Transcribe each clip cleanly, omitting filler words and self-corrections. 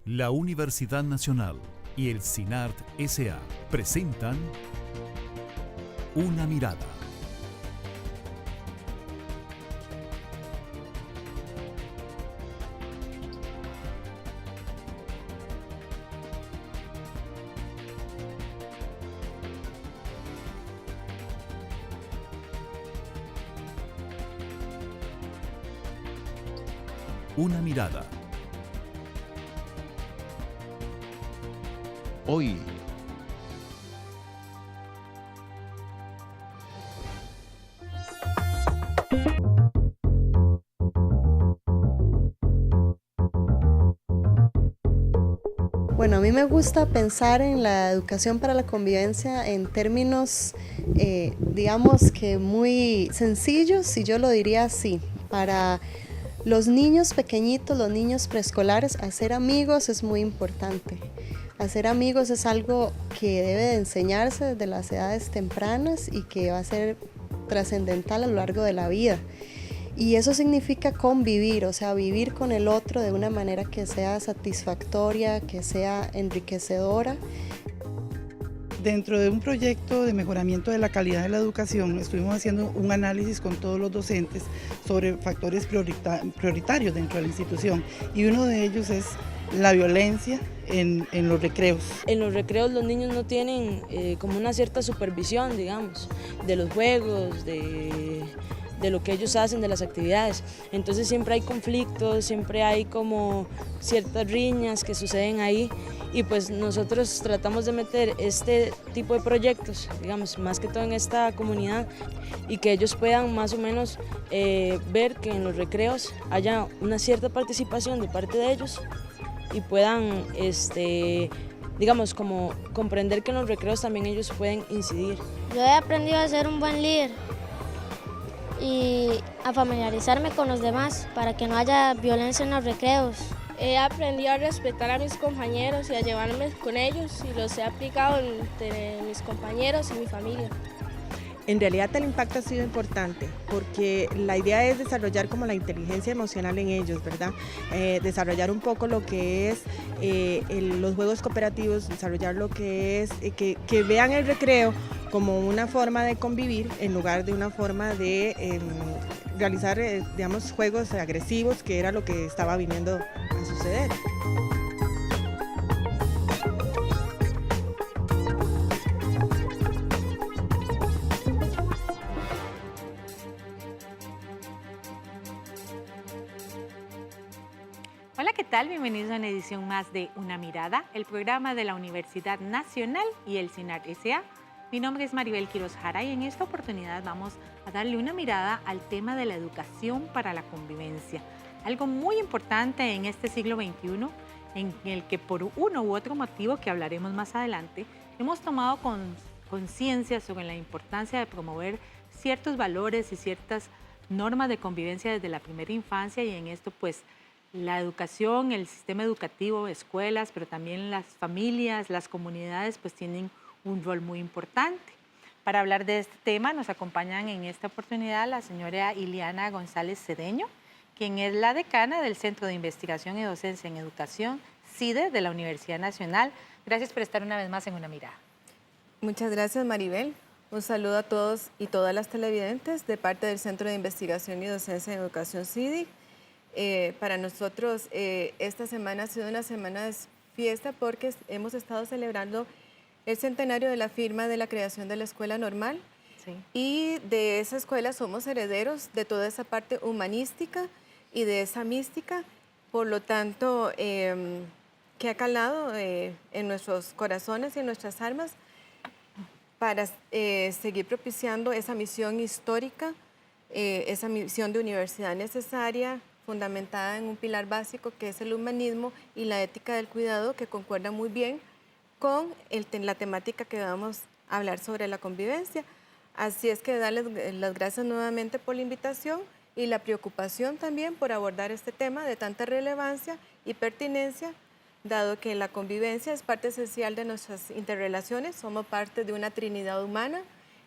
La Universidad Nacional y el CINART S.A. presentan Una Mirada. Una Mirada. Hoy, Bueno, a mí me gusta pensar en la educación para la convivencia en términos, digamos que muy sencillos, y yo lo diría así. Para los niños pequeñitos, los niños preescolares, hacer amigos es muy importante. Hacer amigos es algo que debe de enseñarse desde las edades tempranas y que va a ser trascendental a lo largo de la vida. Y eso significa convivir, o sea, vivir con el otro de una manera que sea satisfactoria, que sea enriquecedora. Dentro de un proyecto de mejoramiento de la calidad de la educación, estuvimos haciendo un análisis con todos los docentes sobre factores prioritarios dentro de la institución, y uno de ellos es la violencia en los recreos. En los recreos los niños no tienen como una cierta supervisión, digamos, de los juegos, de lo que ellos hacen, de las actividades. Entonces siempre hay conflictos, siempre hay como ciertas riñas que suceden ahí, y pues nosotros tratamos de meter este tipo de proyectos, digamos, más que todo en esta comunidad, y que ellos puedan más o menos ver que en los recreos haya una cierta participación de parte de ellos y puedan, digamos, como comprender que en los recreos también ellos pueden incidir. Yo he aprendido a ser un buen líder y a familiarizarme con los demás para que no haya violencia en los recreos. He aprendido a respetar a mis compañeros y a llevarme con ellos, y los he aplicado entre mis compañeros y mi familia. En realidad el impacto ha sido importante porque la idea es desarrollar como la inteligencia emocional en ellos, ¿verdad? Desarrollar un poco lo que es los juegos cooperativos, desarrollar lo que es que vean el recreo como una forma de convivir en lugar de una forma de realizar, digamos, juegos agresivos, que era lo que estaba viniendo a suceder. Hola, ¿qué tal? Bienvenidos a una edición más de Una Mirada, el programa de la Universidad Nacional y el CINART S.A. Mi nombre es Maribel Quiroz Jara y en esta oportunidad vamos a darle una mirada al tema de la educación para la convivencia, algo muy importante en este siglo XXI, en el que por uno u otro motivo que hablaremos más adelante, hemos tomado conciencia sobre la importancia de promover ciertos valores y ciertas normas de convivencia desde la primera infancia, y en esto pues la educación, el sistema educativo, escuelas, pero también las familias, las comunidades, pues tienen un rol muy importante. Para hablar de este tema nos acompañan en esta oportunidad la señora Iliana González Cedeño, quien es la decana del Centro de Investigación y Docencia en Educación, CIDE, de la Universidad Nacional. Gracias por estar una vez más en Una Mirada. Muchas gracias, Maribel. Un saludo a todos y todas las televidentes de parte del Centro de Investigación y Docencia en Educación, CIDE. Para nosotros esta semana ha sido una semana de fiesta porque hemos estado celebrando el centenario de la firma de la creación de la Escuela Normal. Sí. Y de esa escuela somos herederos de toda esa parte humanística y de esa mística, por lo tanto, que ha calado en nuestros corazones y en nuestras almas para seguir propiciando esa misión histórica, esa misión de universidad necesaria, fundamentada en un pilar básico que es el humanismo y la ética del cuidado, que concuerda muy bien con la temática que vamos a hablar sobre la convivencia. Así es que darles las gracias nuevamente por la invitación y la preocupación también por abordar este tema de tanta relevancia y pertinencia, dado que la convivencia es parte esencial de nuestras interrelaciones. Somos parte de una trinidad humana,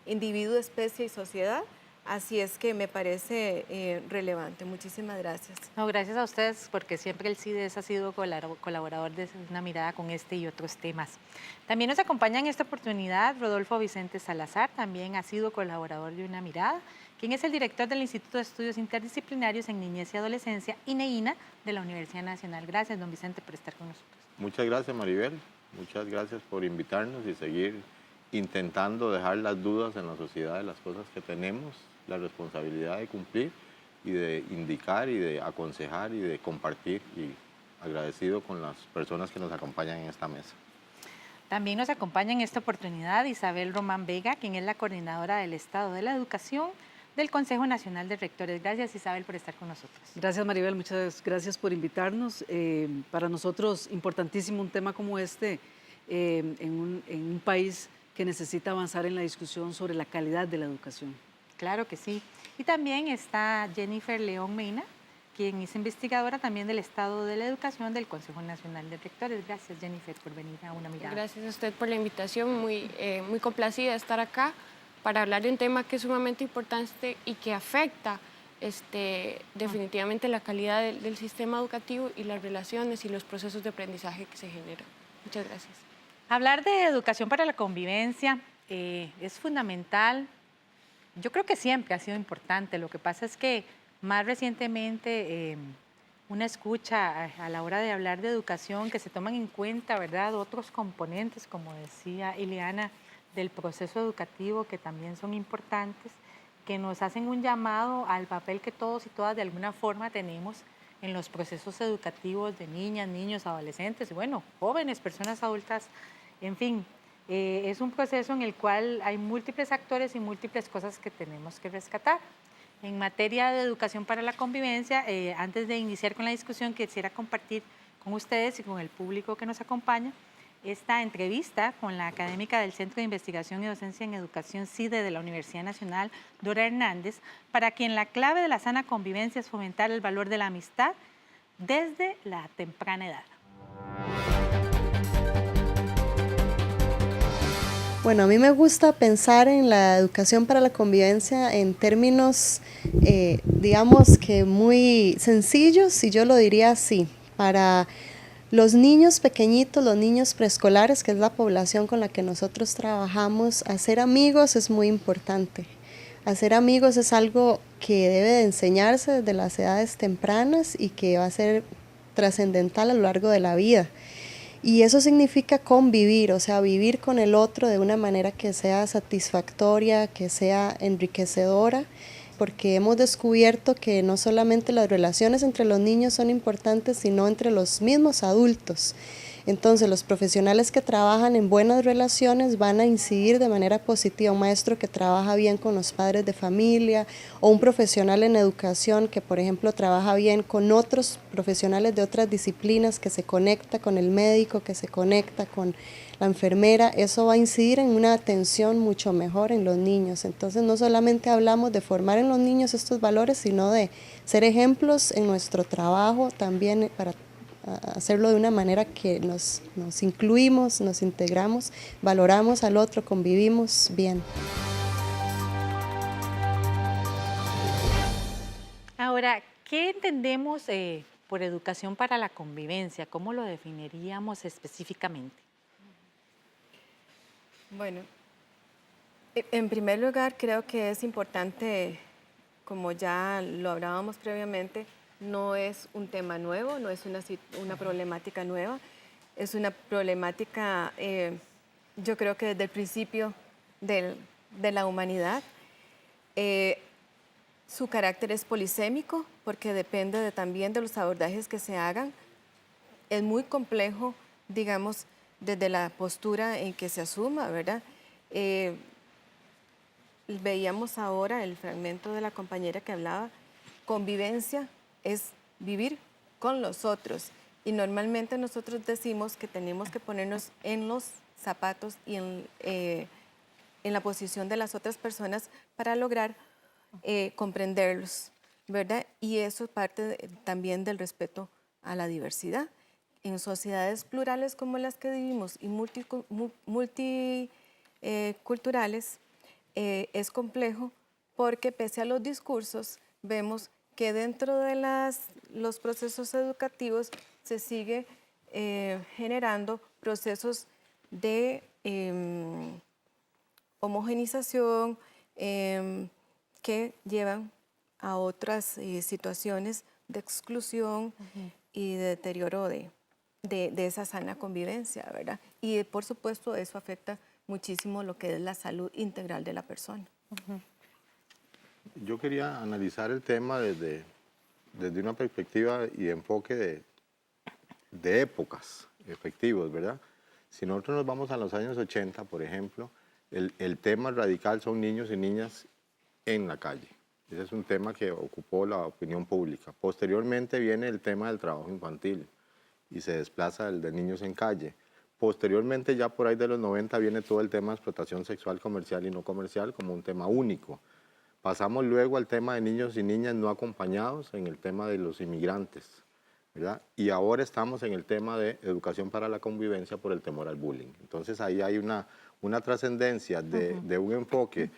individuo, especie y sociedad. Así es que me parece relevante. Muchísimas gracias. No, gracias a ustedes porque siempre el CIDES ha sido colaborador de Una Mirada con este y otros temas. También nos acompaña en esta oportunidad Rodolfo Vicente Salazar, también ha sido colaborador de Una Mirada, quien es el director del Instituto de Estudios Interdisciplinarios en Niñez y Adolescencia, INEINA, de la Universidad Nacional. Gracias, don Vicente, por estar con nosotros. Muchas gracias, Maribel. Muchas gracias por invitarnos y seguir intentando dejar las dudas en la sociedad de las cosas que tenemos, la responsabilidad de cumplir y de indicar y de aconsejar y de compartir, y agradecido con las personas que nos acompañan en esta mesa. También nos acompaña en esta oportunidad Isabel Román Vega, quien es la coordinadora del Estado de la Educación del Consejo Nacional de Rectores. Gracias, Isabel, por estar con nosotros. Gracias, Maribel, muchas gracias por invitarnos. Para nosotros, importantísimo un tema como este en un país que necesita avanzar en la discusión sobre la calidad de la educación. Claro que sí. Y también está Jennifer León Mena, quien es investigadora también del Estado de la Educación del Consejo Nacional de Rectores. Gracias, Jennifer, por venir a Una Mirada. Gracias a usted por la invitación, muy complacida de estar acá para hablar de un tema que es sumamente importante y que afecta definitivamente la calidad del sistema educativo y las relaciones y los procesos de aprendizaje que se generan. Muchas gracias. Hablar de educación para la convivencia es fundamental. Yo creo que siempre ha sido importante. Lo que pasa es que más recientemente una escucha a la hora de hablar de educación que se toman en cuenta, ¿verdad?, otros componentes, como decía Ileana, del proceso educativo que también son importantes, que nos hacen un llamado al papel que todos y todas de alguna forma tenemos en los procesos educativos de niñas, niños, adolescentes y bueno, jóvenes, personas adultas, en fin. Es un proceso en el cual hay múltiples actores y múltiples cosas que tenemos que rescatar. En materia de educación para la convivencia, antes de iniciar con la discusión, quisiera compartir con ustedes y con el público que nos acompaña esta entrevista con la académica del Centro de Investigación y Docencia en Educación CIDE de la Universidad Nacional, Dora Hernández, para quien la clave de la sana convivencia es fomentar el valor de la amistad desde la temprana edad. Bueno, a mí me gusta pensar en la educación para la convivencia en términos, digamos que muy sencillos, y yo lo diría así, para los niños pequeñitos, los niños preescolares, que es la población con la que nosotros trabajamos, hacer amigos es muy importante. Hacer amigos es algo que debe de enseñarse desde las edades tempranas y que va a ser trascendental a lo largo de la vida. Y eso significa convivir, o sea, vivir con el otro de una manera que sea satisfactoria, que sea enriquecedora, porque hemos descubierto que no solamente las relaciones entre los niños son importantes, sino entre los mismos adultos. Entonces, los profesionales que trabajan en buenas relaciones van a incidir de manera positiva. Un maestro que trabaja bien con los padres de familia o un profesional en educación que, por ejemplo, trabaja bien con otros profesionales de otras disciplinas, que se conecta con el médico, que se conecta con la enfermera, eso va a incidir en una atención mucho mejor en los niños. Entonces, no solamente hablamos de formar en los niños estos valores, sino de ser ejemplos en nuestro trabajo también para hacerlo de una manera que nos incluimos, nos integramos, valoramos al otro, convivimos bien. Ahora, ¿qué entendemos por educación para la convivencia? ¿Cómo lo definiríamos específicamente? Bueno, en primer lugar creo que es importante, como ya lo hablábamos previamente, no es un tema nuevo, no es una problemática nueva, es una problemática, yo creo que desde el principio de la humanidad. Su carácter es polisémico porque depende también de los abordajes que se hagan. Es muy complejo, digamos, desde la postura en que se asuma, ¿verdad? Veíamos ahora el fragmento de la compañera que hablaba, convivencia es vivir con los otros, y normalmente nosotros decimos que tenemos que ponernos en los zapatos y en la posición de las otras personas para lograr comprenderlos, ¿verdad? Y eso es parte también del respeto a la diversidad. En sociedades plurales como las que vivimos y multiculturales es complejo porque pese a los discursos, vemos que dentro de los procesos educativos se sigue generando procesos de homogenización que llevan a otras situaciones de exclusión y de deterioro de esa sana convivencia, ¿verdad? Y por supuesto eso afecta muchísimo lo que es la salud integral de la persona. Yo quería analizar el tema desde una perspectiva y enfoque de épocas efectivos, ¿verdad? Si nosotros nos vamos a los años 80, por ejemplo, el tema radical son niños y niñas en la calle. Ese es un tema que ocupó la opinión pública. Posteriormente viene el tema del trabajo infantil y se desplaza el de niños en calle. Posteriormente, ya por ahí de los 90, viene todo el tema de explotación sexual comercial y no comercial como un tema único. Pasamos luego al tema de niños y niñas no acompañados en el tema de los inmigrantes, ¿verdad? Y ahora estamos en el tema de educación para la convivencia por el temor al bullying. Entonces ahí hay una trascendencia de un enfoque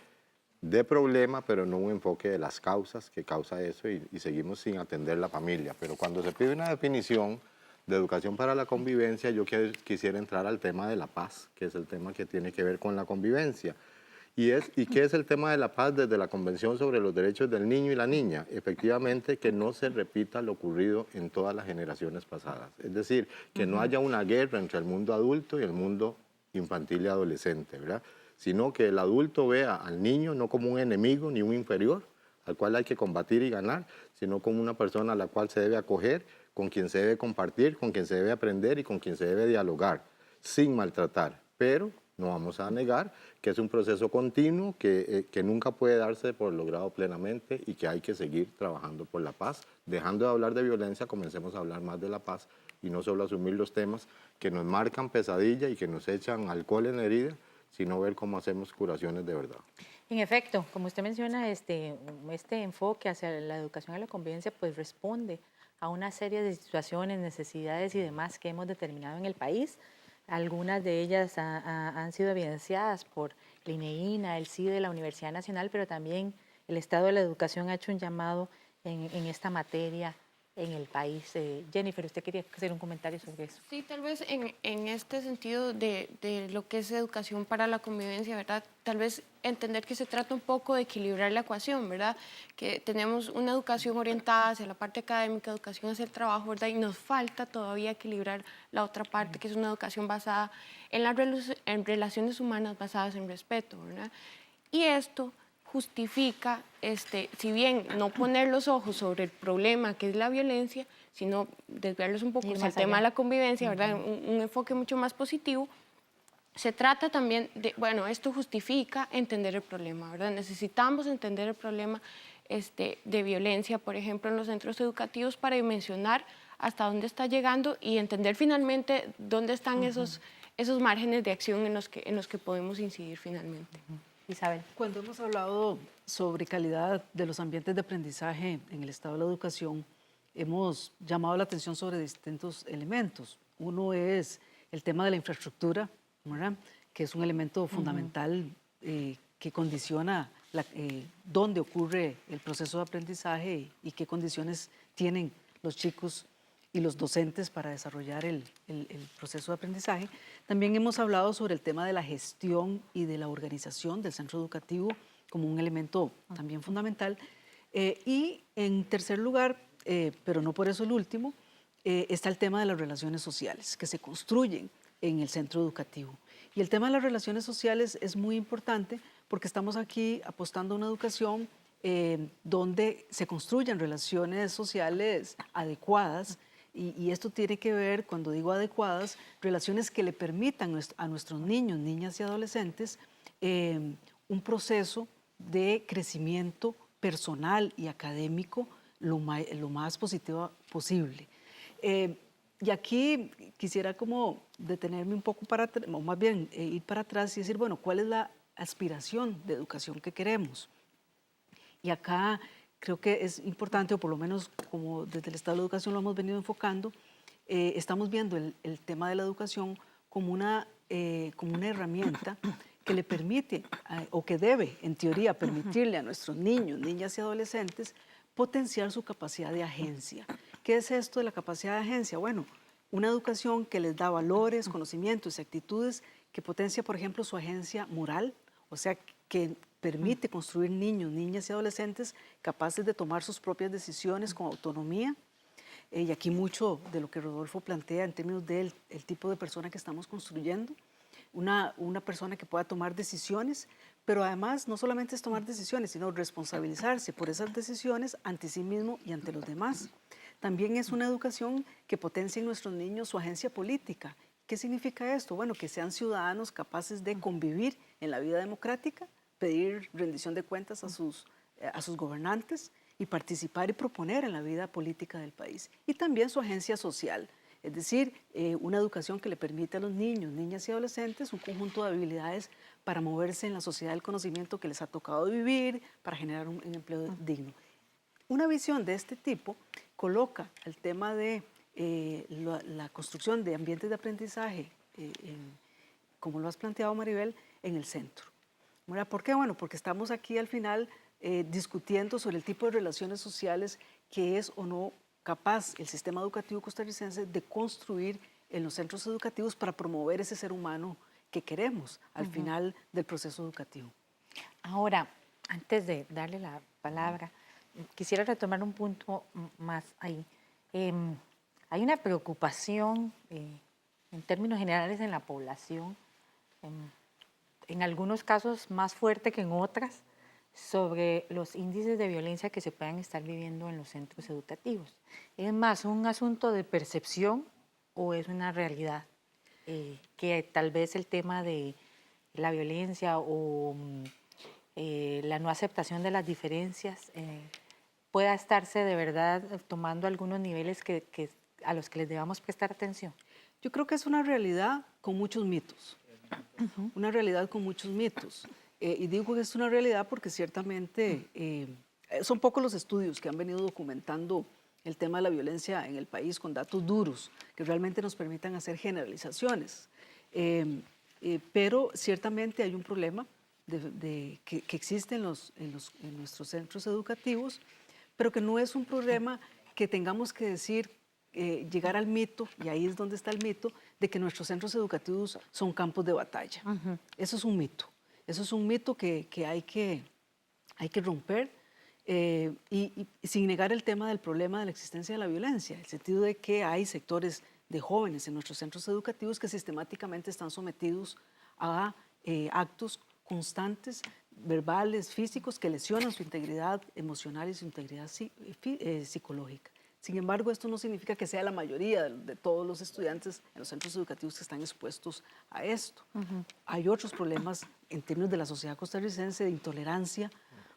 de problema, pero no un enfoque de las causas que causa eso y seguimos sin atender la familia. Pero cuando se pide una definición de educación para la convivencia, yo quisiera entrar al tema de la paz, que es el tema que tiene que ver con la convivencia. ¿Y qué es el tema de la paz desde la Convención sobre los Derechos del Niño y la Niña? Efectivamente, que no se repita lo ocurrido en todas las generaciones pasadas. Es decir, que no haya una guerra entre el mundo adulto y el mundo infantil y adolescente, ¿verdad? Sino que el adulto vea al niño no como un enemigo ni un inferior, al cual hay que combatir y ganar, sino como una persona a la cual se debe acoger, con quien se debe compartir, con quien se debe aprender y con quien se debe dialogar, sin maltratar. Pero no vamos a negar que es un proceso continuo que nunca puede darse por logrado plenamente y que hay que seguir trabajando por la paz. Dejando de hablar de violencia, comencemos a hablar más de la paz y no solo asumir los temas que nos marcan pesadilla y que nos echan alcohol en la herida, sino ver cómo hacemos curaciones de verdad. En efecto, como usted menciona, este enfoque hacia la educación a la convivencia pues responde a una serie de situaciones, necesidades y demás que hemos determinado en el país. Algunas de ellas han sido evidenciadas por la INEINA, el CIDE, la Universidad Nacional, pero también el Estado de la Educación ha hecho un llamado en esta materia en el país. Jennifer, ¿usted quería hacer un comentario sobre eso? Sí, tal vez en este sentido de lo que es educación para la convivencia, ¿verdad? Tal vez entender que se trata un poco de equilibrar la ecuación, ¿verdad? Que tenemos una educación orientada hacia la parte académica, educación hacia el trabajo, ¿verdad? Y nos falta todavía equilibrar la otra parte, que es una educación basada en relaciones humanas basadas en respeto, ¿verdad? Y esto justifica, si bien no poner los ojos sobre el problema que es la violencia, sino desviarlos un poco hacia el tema de la convivencia, ¿verdad? Un enfoque mucho más positivo. Se trata también de, bueno, esto justifica entender el problema, ¿verdad? Necesitamos entender el problema de violencia, por ejemplo, en los centros educativos para dimensionar hasta dónde está llegando y entender finalmente dónde están esos márgenes de acción en los que podemos incidir finalmente. Isabel. Cuando hemos hablado sobre calidad de los ambientes de aprendizaje en el estado de la educación, hemos llamado la atención sobre distintos elementos. Uno es el tema de la infraestructura, ¿verdad? Que es un elemento fundamental que condiciona dónde ocurre el proceso de aprendizaje y qué condiciones tienen los chicos y los docentes para desarrollar el proceso de aprendizaje. También hemos hablado sobre el tema de la gestión y de la organización del centro educativo como un elemento también fundamental. Y en tercer lugar, pero no por eso el último, está el tema de las relaciones sociales que se construyen en el centro educativo. Y el tema de las relaciones sociales es muy importante porque estamos aquí apostando a una educación donde se construyan relaciones sociales adecuadas. Y esto tiene que ver, cuando digo adecuadas, relaciones que le permitan a nuestros niños, niñas y adolescentes un proceso de crecimiento personal y académico lo más positivo posible. Y aquí quisiera como detenerme un poco o más bien ir para atrás y decir, bueno, ¿cuál es la aspiración de educación que queremos? Y acá creo que es importante, o por lo menos como desde el Estado de la Educación lo hemos venido enfocando, estamos viendo el tema de la educación como una herramienta que le permite o que debe, en teoría, permitirle a nuestros niños, niñas y adolescentes potenciar su capacidad de agencia. ¿Qué es esto de la capacidad de agencia? Bueno, una educación que les da valores, conocimientos y actitudes que potencia, por ejemplo, su agencia moral, o sea, que permite construir niños, niñas y adolescentes capaces de tomar sus propias decisiones con autonomía. Y aquí mucho de lo que Rodolfo plantea en términos del tipo de persona que estamos construyendo, una persona que pueda tomar decisiones, pero además no solamente es tomar decisiones, sino responsabilizarse por esas decisiones ante sí mismo y ante los demás. También es una educación que potencia en nuestros niños su agencia política. ¿Qué significa esto? Bueno, que sean ciudadanos capaces de convivir en la vida democrática, pedir rendición de cuentas a sus gobernantes y participar y proponer en la vida política del país. Y también su agencia social, es decir, una educación que le permite a los niños, niñas y adolescentes un conjunto de habilidades para moverse en la sociedad del conocimiento que les ha tocado vivir, para generar un empleo digno. Una visión de este tipo coloca el tema de la construcción de ambientes de aprendizaje, como lo has planteado, Maribel, en el centro. ¿Por qué? Bueno, porque estamos aquí al final discutiendo sobre el tipo de relaciones sociales que es o no capaz el sistema educativo costarricense de construir en los centros educativos para promover ese ser humano que queremos al final del proceso educativo. Ahora, antes de darle la palabra, quisiera retomar un punto más ahí. Hay una preocupación en términos generales en la población, en algunos casos más fuerte que en otras, sobre los índices de violencia que se puedan estar viviendo en los centros educativos. ¿Es más un asunto de percepción o es una realidad? Que tal vez el tema de la violencia o la no aceptación de las diferencias pueda estarse de verdad tomando algunos niveles a los que les debamos prestar atención. Yo creo que es una realidad con muchos mitos. Una realidad con muchos mitos. Y digo que es una realidad porque ciertamente son pocos los estudios que han venido documentando el tema de la violencia en el país con datos duros que realmente nos permitan hacer generalizaciones. Pero ciertamente hay un problema que existe en nuestros centros educativos, pero que no es un problema que tengamos que decir, llegar al mito, y ahí es donde está el mito, de que nuestros centros educativos son campos de batalla. Eso es un mito. Eso es un mito que hay que romper y sin negar el tema del problema de la existencia de la violencia, el sentido de que hay sectores de jóvenes en nuestros centros educativos que sistemáticamente están sometidos a actos constantes, verbales, físicos, que lesionan su integridad emocional y su integridad psicológica. Sin embargo, esto no significa que sea la mayoría de todos los estudiantes en los centros educativos que están expuestos a esto. Hay otros problemas en términos de la sociedad costarricense de intolerancia,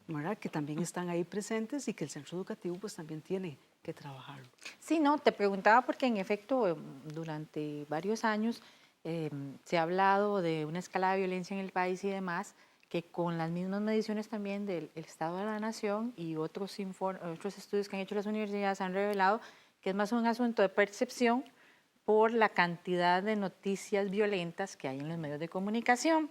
¿verdad?, que también están ahí presentes y que el centro educativo pues también tiene que trabajarlo. Sí, no, te preguntaba porque en efecto durante varios años se ha hablado de una escalada de violencia en el país y demás, que con las mismas mediciones también del Estado de la Nación y otros estudios que han hecho las universidades han revelado que es más un asunto de percepción por la cantidad de noticias violentas que hay en los medios de comunicación.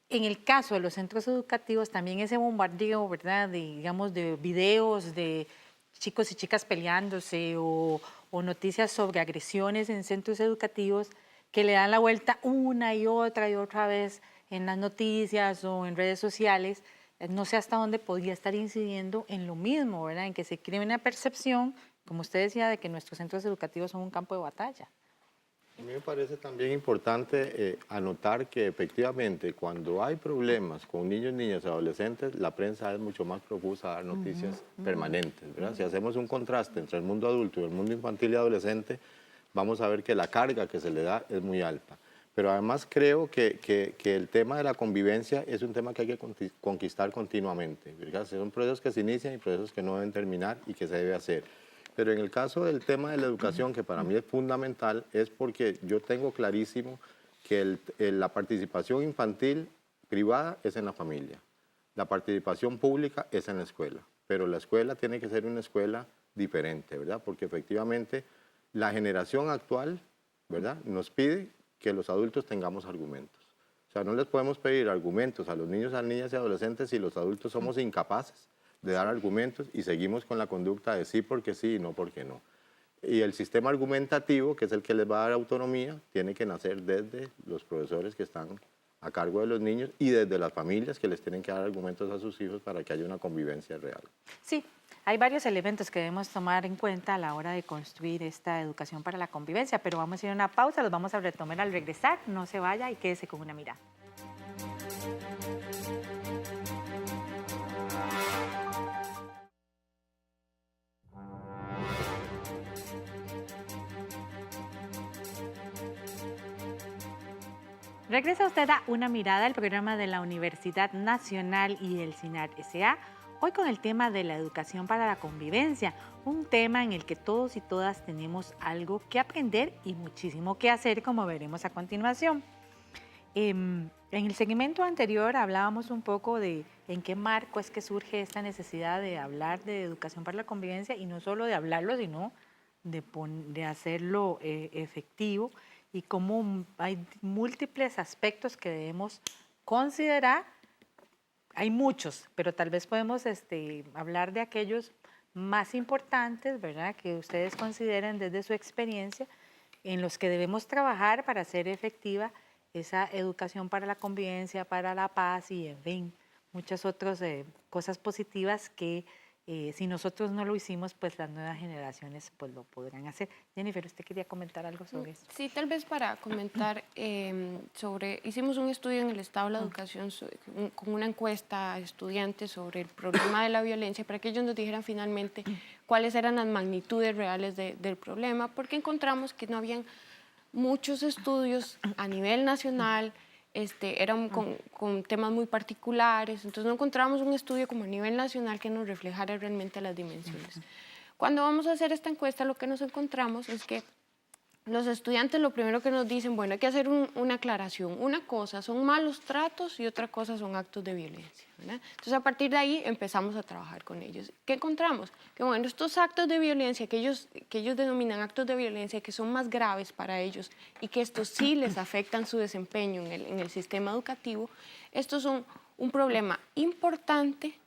En el caso de los centros educativos también ese bombardeo, ¿verdad?, de videos de chicos y chicas peleándose o noticias sobre agresiones en centros educativos que le dan la vuelta una y otra vez en las noticias o en redes sociales, no sé hasta dónde podría estar incidiendo en lo mismo, ¿verdad?, en que se cree una percepción, como usted decía, de que nuestros centros educativos son un campo de batalla. A mí me parece también importante anotar que efectivamente cuando hay problemas con niños, niñas y adolescentes, la prensa es mucho más profusa a dar noticias permanentes, ¿verdad? Si hacemos un contraste entre el mundo adulto y el mundo infantil y adolescente, vamos a ver que la carga que se le da es muy alta. Pero además creo que el tema de la convivencia es un tema que hay que conquistar continuamente, ¿verdad? Son procesos que se inician y procesos que no deben terminar y que se debe hacer. Pero en el caso del tema de la educación, que para mí es fundamental, es porque yo tengo clarísimo que la participación infantil privada es en la familia, la participación pública es en la escuela, pero la escuela tiene que ser una escuela diferente, ¿verdad? Porque efectivamente la generación actual, ¿verdad?, nos pide que los adultos tengamos argumentos. O sea, no les podemos pedir argumentos a los niños, a las niñas y adolescentes si los adultos somos incapaces de dar argumentos y seguimos con la conducta de sí porque sí y no porque no. Y el sistema argumentativo, que es el que les va a dar autonomía, tiene que nacer desde los profesores que están a cargo de los niños y desde las familias que les tienen que dar argumentos a sus hijos para que haya una convivencia real. Sí, hay varios elementos que debemos tomar en cuenta a la hora de construir esta educación para la convivencia, pero vamos a ir a una pausa, los vamos a retomar al regresar, no se vaya y quédese con Una Mirada. Regresa usted a Una Mirada, el programa de la Universidad Nacional y el CINAR S.A., hoy con el tema de la educación para la convivencia, un tema en el que todos y todas tenemos algo que aprender y muchísimo que hacer, como veremos a continuación. En el segmento anterior hablábamos un poco de en qué marco es que surge esta necesidad de hablar de educación para la convivencia y no solo de hablarlo, sino de hacerlo efectivo, y cómo hay múltiples aspectos que debemos considerar. Hay muchos, pero tal vez podemos hablar de aquellos más importantes, ¿verdad?, que ustedes consideren desde su experiencia, en los que debemos trabajar para hacer efectiva esa educación para la convivencia, para la paz y, en fin, muchas otras cosas positivas que si nosotros no lo hicimos, pues las nuevas generaciones pues lo podrán hacer. Jennifer, ¿usted quería comentar algo sobre eso? Sí, tal vez para comentar hicimos un estudio en el Estado de la Educación con una encuesta a estudiantes sobre el problema de la violencia para que ellos nos dijeran finalmente cuáles eran las magnitudes reales del problema, porque encontramos que no habían muchos estudios a nivel nacional, eran con temas muy particulares, entonces no encontramos un estudio como a nivel nacional que nos reflejara realmente las dimensiones. Cuando vamos a hacer esta encuesta, lo que nos encontramos es que los estudiantes lo primero que nos dicen, bueno, hay que hacer una aclaración. Una cosa son malos tratos y otra cosa son actos de violencia, ¿verdad? Entonces, a partir de ahí empezamos a trabajar con ellos. ¿Qué encontramos? Que, bueno, estos actos de violencia que ellos denominan actos de violencia, que son más graves para ellos y que estos sí les afectan su desempeño en el sistema educativo, estos son un problema importante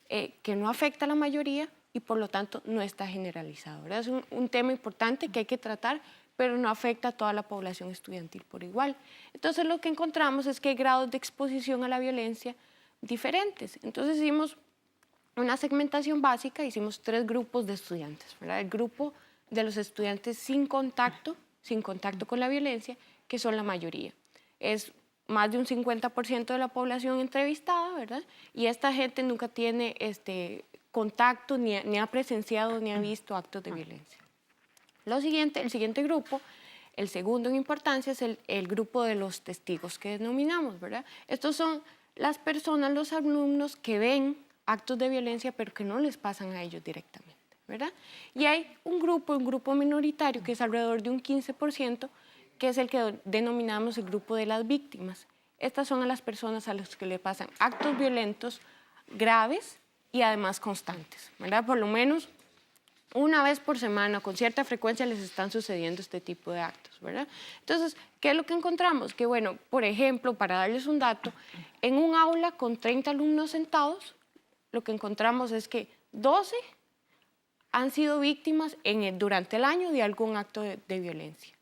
que no afecta a la mayoría y, por lo tanto, no está generalizado, ¿verdad? Es un tema importante que hay que tratar, pero no afecta a toda la población estudiantil por igual. Entonces, lo que encontramos es que hay grados de exposición a la violencia diferentes. Entonces, hicimos una segmentación básica, hicimos 3 grupos de estudiantes, ¿verdad? El grupo de los estudiantes sin contacto con la violencia, que son la mayoría. Es más de un 50% de la población entrevistada, ¿verdad? Y esta gente nunca tiene contacto, ni ha presenciado, ni ha visto actos de violencia. El siguiente grupo, el segundo en importancia, es el grupo de los testigos que denominamos, ¿verdad? Estos son las personas, los alumnos que ven actos de violencia, pero que no les pasan a ellos directamente, ¿verdad? Y hay un grupo minoritario, que es alrededor de un 15%, que es el que denominamos el grupo de las víctimas. Estas son a las personas a las que le pasan actos violentos graves y además constantes, ¿verdad? Por lo menos una vez por semana, con cierta frecuencia, les están sucediendo este tipo de actos, ¿verdad? Entonces, ¿qué es lo que encontramos? Que, bueno, por ejemplo, para darles un dato, en un aula con 30 alumnos sentados, lo que encontramos es que 12 han sido víctimas durante el año de algún acto de violencia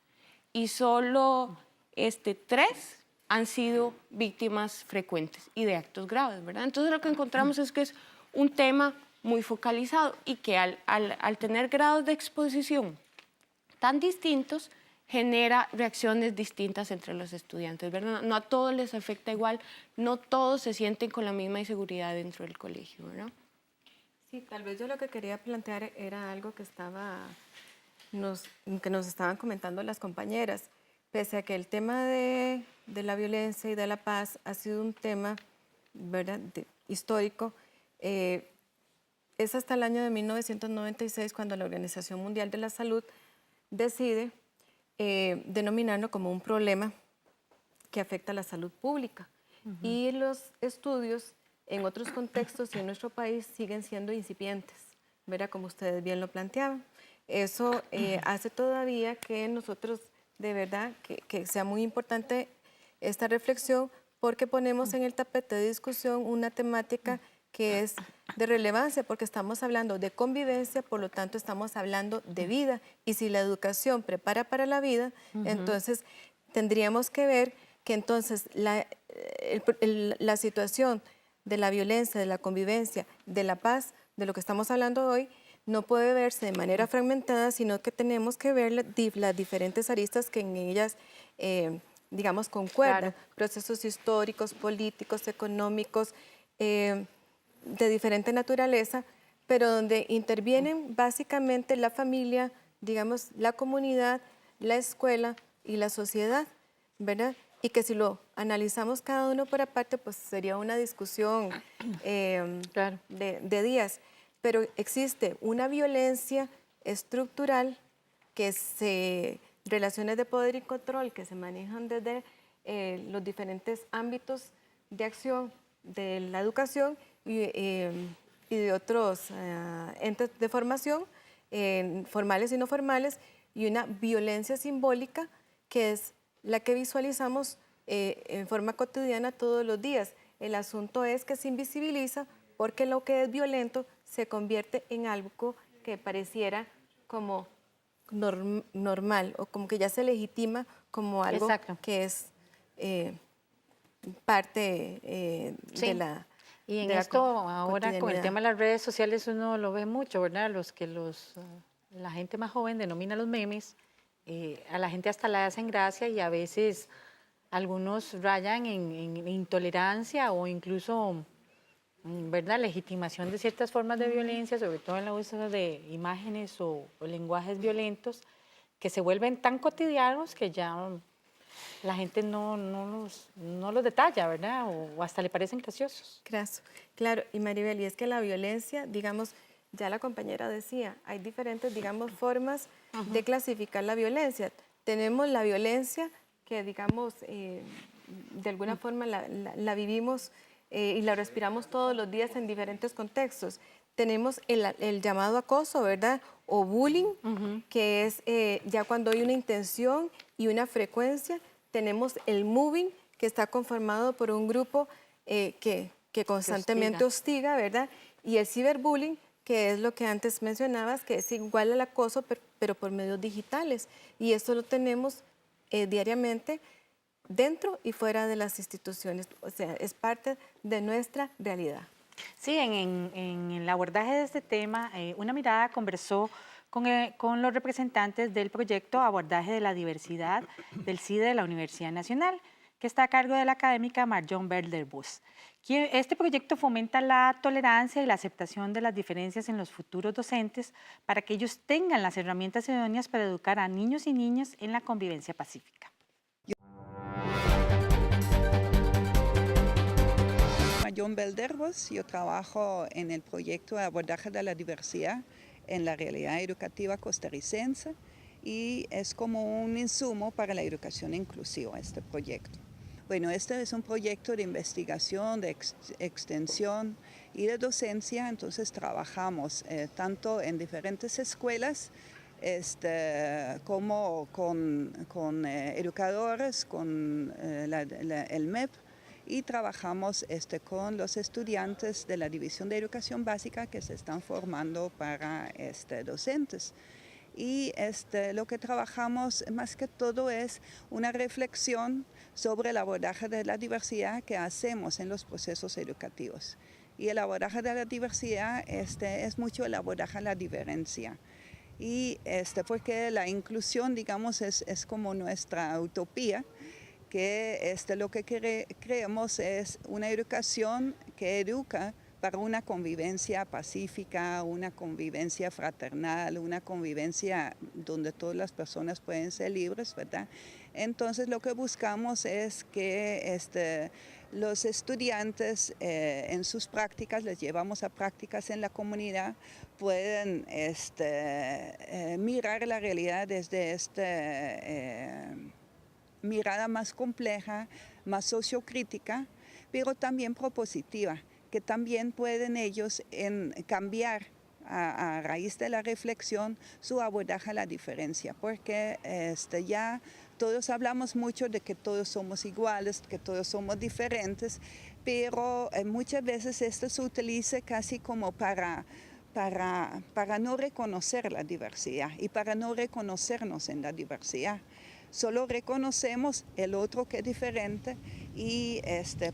y solo 3 han sido víctimas frecuentes y de actos graves, ¿verdad? Entonces, lo que encontramos es que es un tema muy focalizado y que al tener grados de exposición tan distintos, genera reacciones distintas entre los estudiantes, ¿verdad? No a todos les afecta igual, no todos se sienten con la misma inseguridad dentro del colegio, ¿verdad? Sí, tal vez yo lo que quería plantear era algo que nos estaban comentando las compañeras. Pese a que el tema de la violencia y de la paz ha sido un tema, ¿verdad?, histórico, es hasta el año de 1996 cuando la Organización Mundial de la Salud decide denominarlo como un problema que afecta a la salud pública. Y los estudios en otros contextos y en nuestro país siguen siendo incipientes, ¿verdad?, como ustedes bien lo planteaban. Eso hace todavía que nosotros, de verdad, que sea muy importante esta reflexión, porque ponemos en el tapete de discusión una temática que es de relevancia, porque estamos hablando de convivencia, por lo tanto estamos hablando de vida. Y si la educación prepara para la vida, entonces tendríamos que ver que entonces la situación de la violencia, de la convivencia, de la paz, de lo que estamos hablando hoy, no puede verse de manera fragmentada, sino que tenemos que ver las diferentes aristas que en ellas, digamos, concuerdan. Claro. Procesos históricos, políticos, económicos, de diferente naturaleza, pero donde intervienen básicamente la familia, digamos, la comunidad, la escuela y la sociedad, ¿verdad? Y que si lo analizamos cada uno por aparte, pues sería una discusión claro, de días. Pero existe una violencia estructural que relaciones de poder y control que se manejan desde los diferentes ámbitos de acción de la educación y de otros entes de formación, formales y no formales, y una violencia simbólica que es la que visualizamos en forma cotidiana todos los días. El asunto es que se invisibiliza porque lo que es violento se convierte en algo que pareciera como normal o como que ya se legitima como algo Exacto. Que es parte sí. de la Y en esto ahora con el tema de las redes sociales uno lo ve mucho, ¿verdad? La gente más joven denomina los memes, a la gente hasta le hacen gracia y a veces algunos rayan en intolerancia o incluso, ¿verdad?, legitimación de ciertas formas de violencia, sobre todo en el uso de imágenes o lenguajes violentos, que se vuelven tan cotidianos que ya la gente no los detalla, ¿verdad? O hasta le parecen graciosos. Claro, y Maribel, y es que la violencia, digamos, ya la compañera decía, hay diferentes, digamos, formas de clasificar la violencia. Tenemos la violencia que, digamos, de alguna forma la vivimos y la respiramos todos los días en diferentes contextos. Tenemos el llamado acoso, ¿verdad? O bullying, que es ya cuando hay una intención y una frecuencia. Tenemos el moving, que está conformado por un grupo que constantemente hostiga, ¿verdad? Y el ciberbullying, que es lo que antes mencionabas, que es igual al acoso, pero por medios digitales. Y esto lo tenemos diariamente dentro y fuera de las instituciones. O sea, es parte de nuestra realidad. Sí, en el abordaje de este tema, Una Mirada conversó con los representantes del proyecto Abordaje de la Diversidad del CIDE de la Universidad Nacional, que está a cargo de la académica Marion Belder-Bus. Este proyecto fomenta la tolerancia y la aceptación de las diferencias en los futuros docentes para que ellos tengan las herramientas idóneas para educar a niños y niñas en la convivencia pacífica. Marion Belder-Bus, yo trabajo en el proyecto de Abordaje de la Diversidad en la realidad educativa costarricense y es como un insumo para la educación inclusiva este proyecto. Bueno, este es un proyecto de investigación, de extensión y de docencia, entonces trabajamos tanto en diferentes escuelas como con educadores, con el MEP, y trabajamos con los estudiantes de la División de Educación Básica que se están formando para docentes. Y lo que trabajamos más que todo es una reflexión sobre el abordaje de la diversidad que hacemos en los procesos educativos. Y el abordaje de la diversidad es mucho el abordaje de la diferencia. Y porque la inclusión, digamos, es como nuestra utopía, que lo que creemos es una educación que educa para una convivencia pacífica, una convivencia fraternal, una convivencia donde todas las personas pueden ser libres, ¿verdad? Entonces lo que buscamos es que los estudiantes en sus prácticas, les llevamos a prácticas en la comunidad, pueden mirar la realidad desde mirada más compleja, más sociocrítica, pero también propositiva, que también pueden ellos cambiar a raíz de la reflexión su abordaje a la diferencia, porque ya todos hablamos mucho de que todos somos iguales, que todos somos diferentes, pero muchas veces esto se utiliza casi como para no reconocer la diversidad y para no reconocernos en la diversidad. Solo reconocemos el otro que es diferente y,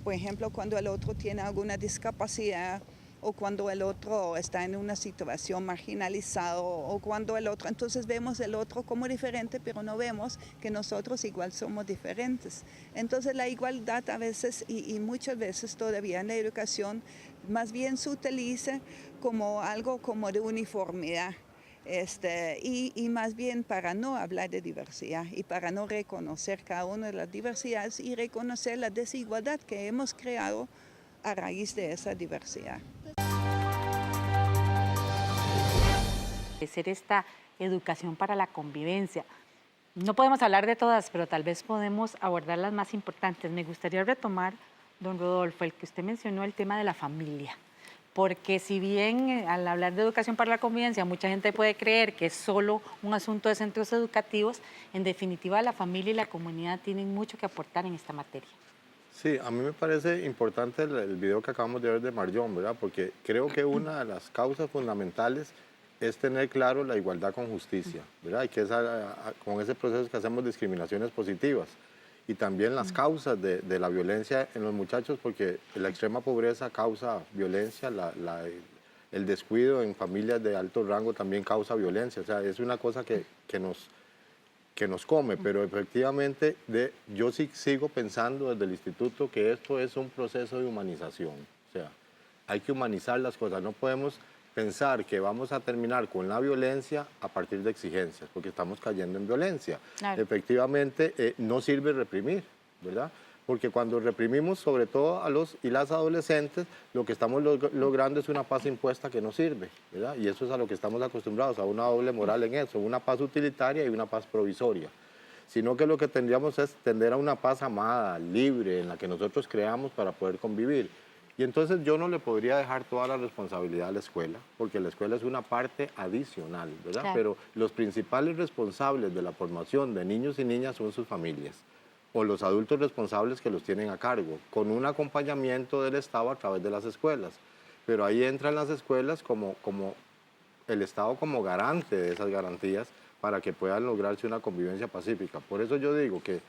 por ejemplo, cuando el otro tiene alguna discapacidad o cuando el otro está en una situación marginalizada o cuando el otro, entonces vemos el otro como diferente, pero no vemos que nosotros igual somos diferentes. Entonces la igualdad a veces y muchas veces todavía en la educación más bien se utiliza como algo como de uniformidad. Y más bien para no hablar de diversidad y para no reconocer cada una de las diversidades y reconocer la desigualdad que hemos creado a raíz de esa diversidad. Ser esta educación para la convivencia. No podemos hablar de todas, pero tal vez podemos abordar las más importantes. Me gustaría retomar, don Rodolfo, el que usted mencionó, el tema de la familia. Porque si bien al hablar de educación para la convivencia mucha gente puede creer que es solo un asunto de centros educativos, en definitiva la familia y la comunidad tienen mucho que aportar en esta materia. Sí, a mí me parece importante el video que acabamos de ver de Marjón, ¿verdad? Porque creo que una de las causas fundamentales es tener claro la igualdad con justicia, ¿verdad? Y que con ese proceso que hacemos discriminaciones positivas. Y también las causas de la violencia en los muchachos, porque la extrema pobreza causa violencia, el descuido en familias de alto rango también causa violencia. O sea, es una cosa que nos come, pero efectivamente yo sí sigo pensando desde el instituto que esto es un proceso de humanización. O sea, hay que humanizar las cosas, no podemos pensar que vamos a terminar con la violencia a partir de exigencias, porque estamos cayendo en violencia. Claro. Efectivamente, no sirve reprimir, ¿verdad? Porque cuando reprimimos, sobre todo a los y las adolescentes, lo que estamos logrando es una paz impuesta que no sirve, ¿verdad? Y eso es a lo que estamos acostumbrados, a una doble moral en eso, una paz utilitaria y una paz provisoria. Sino que lo que tendríamos es tender a una paz amada, libre, en la que nosotros creamos para poder convivir. Y entonces yo no le podría dejar toda la responsabilidad a la escuela, porque la escuela es una parte adicional, ¿verdad? Claro. Pero los principales responsables de la formación de niños y niñas son sus familias o los adultos responsables que los tienen a cargo, con un acompañamiento del Estado a través de las escuelas. Pero ahí entran las escuelas como el Estado como garante de esas garantías para que puedan lograrse una convivencia pacífica. Por eso yo digo que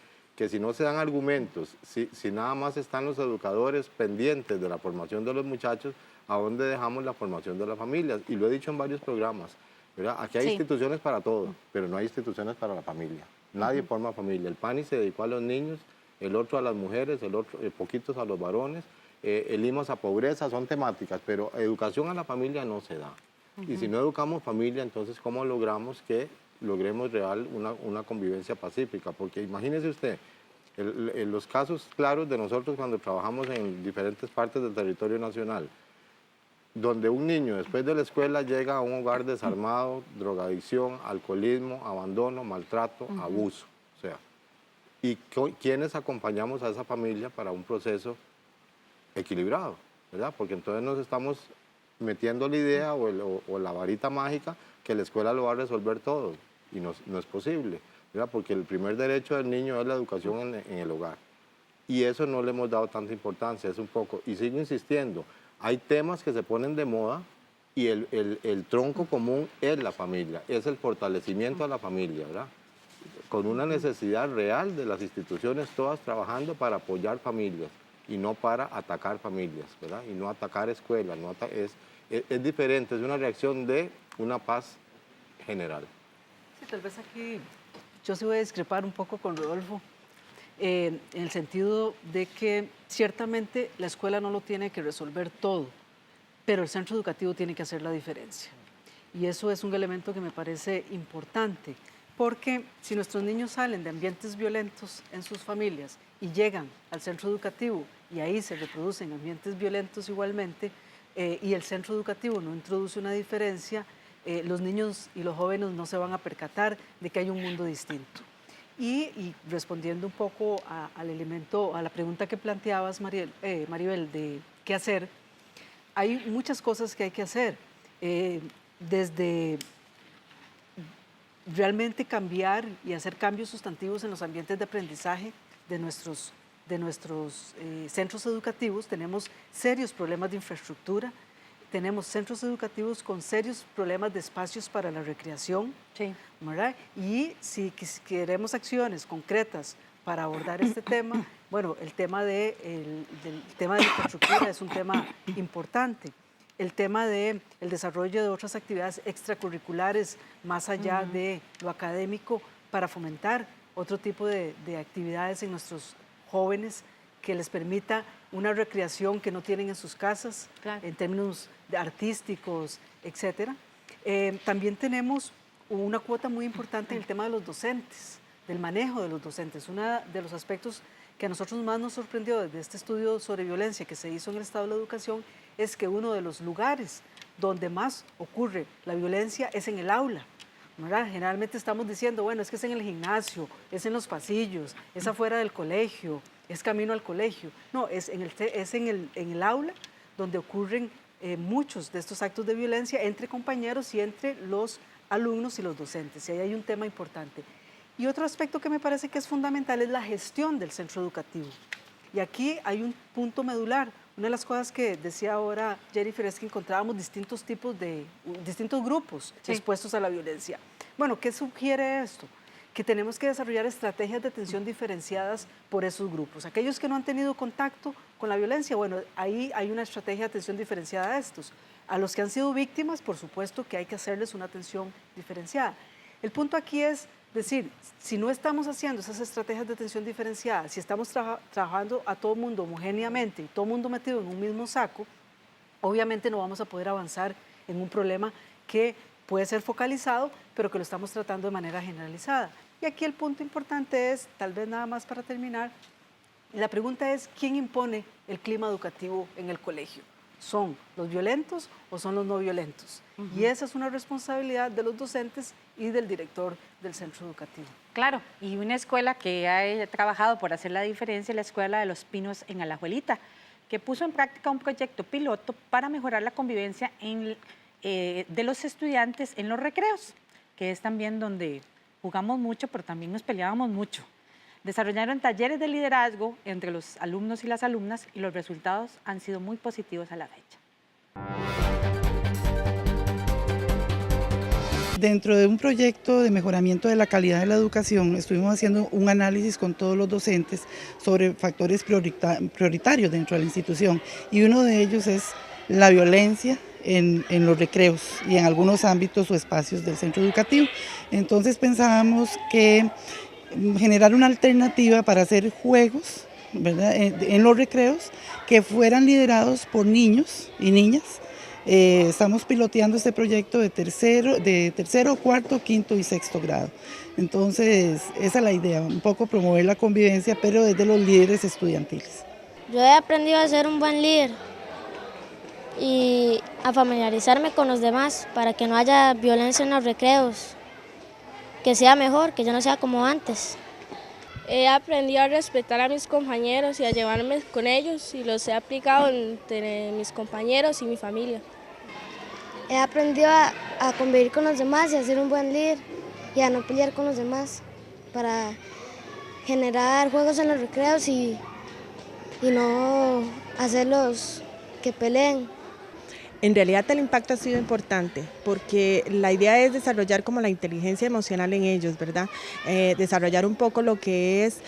si no se dan argumentos, si nada más están los educadores pendientes de la formación de los muchachos, ¿a dónde dejamos la formación de las familias? Y lo he dicho en varios programas, ¿verdad? Aquí hay instituciones para todo, pero no hay instituciones para la familia. Nadie forma familia. El PANI se dedicó a los niños, el otro a las mujeres, el otro poquitos a los varones, el IMAS a pobreza, son temáticas, pero educación a la familia no se da. Y si no educamos familia, entonces ¿cómo logramos que logremos una convivencia pacífica? Porque imagínese usted, los casos claros de nosotros cuando trabajamos en diferentes partes del territorio nacional, donde un niño después de la escuela llega a un hogar desarmado, drogadicción, alcoholismo, abandono, maltrato, abuso. O sea, ¿y quiénes acompañamos a esa familia para un proceso equilibrado? ¿Verdad? Porque entonces nos estamos metiendo la idea o la varita mágica que la escuela lo va a resolver todo. Y no es posible, ¿verdad? Porque el primer derecho del niño es la educación en el hogar. Y eso no le hemos dado tanta importancia, es un poco. Y sigo insistiendo, hay temas que se ponen de moda y el tronco común es la familia, es el fortalecimiento a la familia, ¿verdad? Con una necesidad real de las instituciones todas trabajando para apoyar familias y no para atacar familias, ¿verdad? Y no atacar escuelas, es diferente, es una reacción de una paz general. Sí, tal vez aquí yo sí voy a discrepar un poco con Rodolfo, en el sentido de que ciertamente la escuela no lo tiene que resolver todo, pero el centro educativo tiene que hacer la diferencia. Y eso es un elemento que me parece importante, porque si nuestros niños salen de ambientes violentos en sus familias y llegan al centro educativo y ahí se reproducen ambientes violentos igualmente, y el centro educativo no introduce una diferencia, los niños y los jóvenes no se van a percatar de que hay un mundo distinto. Y respondiendo un poco a la pregunta que planteabas, Maribel, de qué hacer, hay muchas cosas que hay que hacer, desde realmente cambiar y hacer cambios sustantivos en los ambientes de aprendizaje de nuestros centros educativos. Tenemos serios problemas de infraestructura, tenemos centros educativos con serios problemas de espacios para la recreación, ¿verdad? Y si queremos acciones concretas para abordar este tema, bueno, el tema de la infraestructura es un tema importante. El tema del desarrollo de otras actividades extracurriculares más allá de lo académico para fomentar otro tipo de actividades en nuestros jóvenes que les permita una recreación que no tienen en sus casas, en términos artísticos, etc. También tenemos una cuota muy importante en el tema de los docentes, del manejo de los docentes. Uno de los aspectos que a nosotros más nos sorprendió desde este estudio sobre violencia que se hizo en el Estado de la Educación es que uno de los lugares donde más ocurre la violencia es en el aula, ¿verdad? Generalmente estamos diciendo, bueno, es que es en el gimnasio, es en los pasillos, es afuera del colegio, es camino al colegio. No, es en el aula donde ocurren muchos de estos actos de violencia entre compañeros y entre los alumnos y los docentes. Y ahí hay un tema importante. Y otro aspecto que me parece que es fundamental es la gestión del centro educativo. Y aquí hay un punto medular. Una de las cosas que decía ahora Jennifer es que encontrábamos distintos grupos expuestos a la violencia. Bueno, ¿qué sugiere esto? Que tenemos que desarrollar estrategias de atención diferenciadas por esos grupos. Aquellos que no han tenido contacto con la violencia, bueno, ahí hay una estrategia de atención diferenciada a estos. A los que han sido víctimas, por supuesto que hay que hacerles una atención diferenciada. El punto aquí es decir, si no estamos haciendo esas estrategias de atención diferenciada, si estamos trabajando a todo mundo homogéneamente y todo mundo metido en un mismo saco, obviamente no vamos a poder avanzar en un problema que puede ser focalizado, pero que lo estamos tratando de manera generalizada. Y aquí el punto importante es, tal vez nada más para terminar, la pregunta es, ¿quién impone el clima educativo en el colegio? ¿Son los violentos o son los no violentos? Y esa es una responsabilidad de los docentes y del director del centro educativo. Claro, y una escuela que ha trabajado por hacer la diferencia es la Escuela de los Pinos en Alajuelita, que puso en práctica un proyecto piloto para mejorar la convivencia de los estudiantes en los recreos, que es también donde jugamos mucho, pero también nos peleábamos mucho. Desarrollaron talleres de liderazgo entre los alumnos y las alumnas y los resultados han sido muy positivos a la fecha. Dentro de un proyecto de mejoramiento de la calidad de la educación, estuvimos haciendo un análisis con todos los docentes sobre factores prioritarios dentro de la institución, y uno de ellos es la violencia en los recreos y en algunos ámbitos o espacios del centro educativo. Entonces pensábamos que generar una alternativa para hacer juegos, ¿verdad?, en los recreos que fueran liderados por niños y niñas. Estamos piloteando este proyecto de tercero, cuarto, quinto y sexto grado. Entonces, esa es la idea, un poco promover la convivencia, pero desde los líderes estudiantiles. Yo he aprendido a ser un buen líder y a familiarizarme con los demás para que no haya violencia en los recreos, que sea mejor, que ya no sea como antes. He aprendido a respetar a mis compañeros y a llevarme con ellos y los he aplicado entre mis compañeros y mi familia. He aprendido a convivir con los demás y a ser un buen líder y a no pelear con los demás para generar juegos en los recreos y no hacerlos que peleen. En realidad el impacto ha sido importante porque la idea es desarrollar como la inteligencia emocional en ellos, ¿verdad? Desarrollar un poco lo que es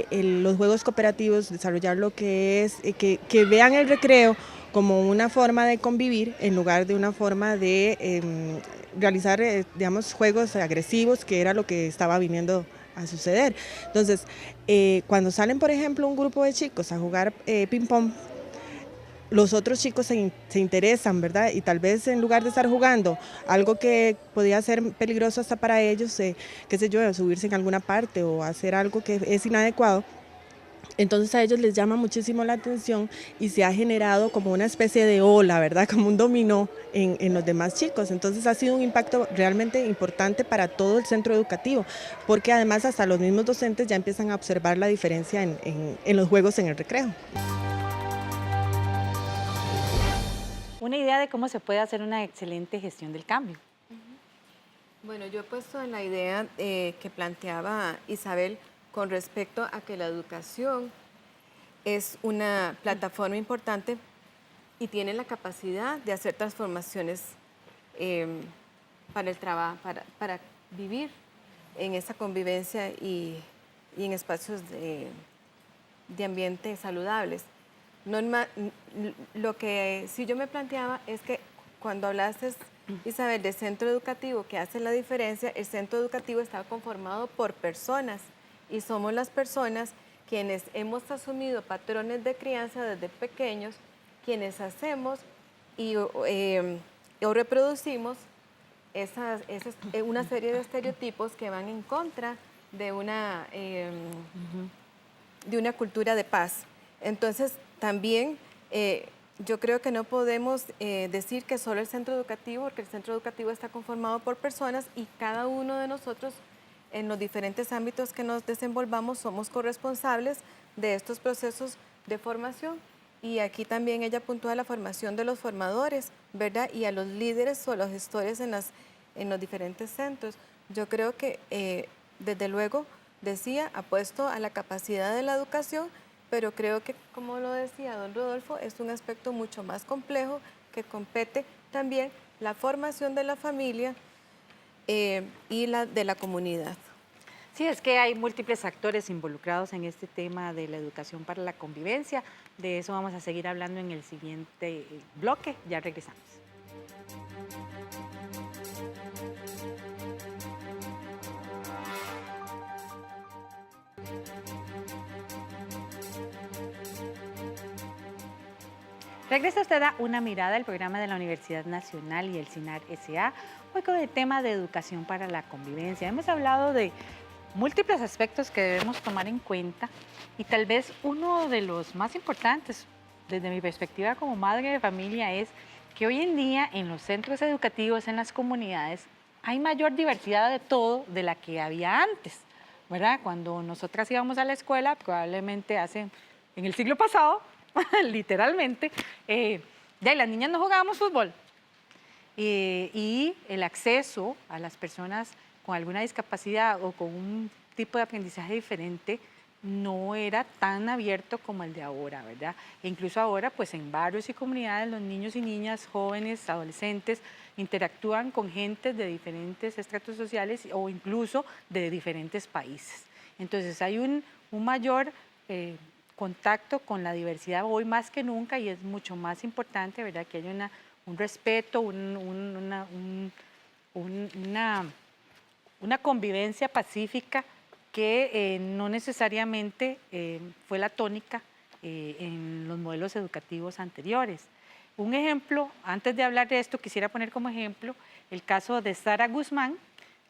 los juegos cooperativos, desarrollar lo que es que vean el recreo como una forma de convivir en lugar de una forma de realizar, digamos, juegos agresivos, que era lo que estaba viniendo a suceder. Entonces, cuando salen, por ejemplo, un grupo de chicos a jugar ping-pong, los otros chicos se interesan, ¿verdad? Y tal vez en lugar de estar jugando algo que podía ser peligroso hasta para ellos, qué sé yo, subirse en alguna parte o hacer algo que es inadecuado, entonces a ellos les llama muchísimo la atención y se ha generado como una especie de ola, ¿verdad? Como un dominó en los demás chicos. Entonces ha sido un impacto realmente importante para todo el centro educativo, porque además hasta los mismos docentes ya empiezan a observar la diferencia en los juegos en el recreo. Una idea de cómo se puede hacer una excelente gestión del cambio. Bueno, yo he puesto en la idea que planteaba Isabel con respecto a que la educación es una plataforma importante y tiene la capacidad de hacer transformaciones para el trabajo, para vivir en esa convivencia y en espacios de ambiente saludables. Lo que sí yo me planteaba es que cuando hablaste, Isabel, del centro educativo que hace la diferencia, el centro educativo está conformado por personas y somos las personas quienes hemos asumido patrones de crianza desde pequeños, quienes hacemos o reproducimos una serie de estereotipos que van en contra de una cultura de paz. Entonces, también yo creo que no podemos decir que solo el centro educativo, porque el centro educativo está conformado por personas y cada uno de nosotros en los diferentes ámbitos que nos desenvolvamos somos corresponsables de estos procesos de formación. Y aquí también ella puntúa la formación de los formadores, ¿verdad? Y a los líderes o a los gestores en los diferentes centros. Yo creo que, desde luego, decía, apuesto a la capacidad de la educación, pero creo que, como lo decía don Rodolfo, es un aspecto mucho más complejo que compete también la formación de la familia y la de la comunidad. Sí, es que hay múltiples actores involucrados en este tema de la educación para la convivencia. De eso vamos a seguir hablando en el siguiente bloque. Ya regresamos. Regresa usted a Una Mirada, el programa de la Universidad Nacional y el CINAR S.A., hoy con el tema de educación para la convivencia. Hemos hablado de múltiples aspectos que debemos tomar en cuenta y tal vez uno de los más importantes, desde mi perspectiva como madre de familia, es que hoy en día en los centros educativos, en las comunidades, hay mayor diversidad de todo de la que había antes, ¿verdad? Cuando nosotras íbamos a la escuela, probablemente en el siglo pasado, literalmente, ya las niñas no jugábamos fútbol y el acceso a las personas con alguna discapacidad o con un tipo de aprendizaje diferente no era tan abierto como el de ahora, ¿verdad? E incluso ahora, pues en barrios y comunidades, los niños y niñas, jóvenes, adolescentes, interactúan con gente de diferentes estratos sociales o incluso de diferentes países. Entonces hay un mayor contacto con la diversidad hoy más que nunca y es mucho más importante, ¿verdad?, que haya un respeto, una convivencia pacífica que no necesariamente fue la tónica en los modelos educativos anteriores. Un ejemplo, antes de hablar de esto, quisiera poner como ejemplo el caso de Sara Guzmán,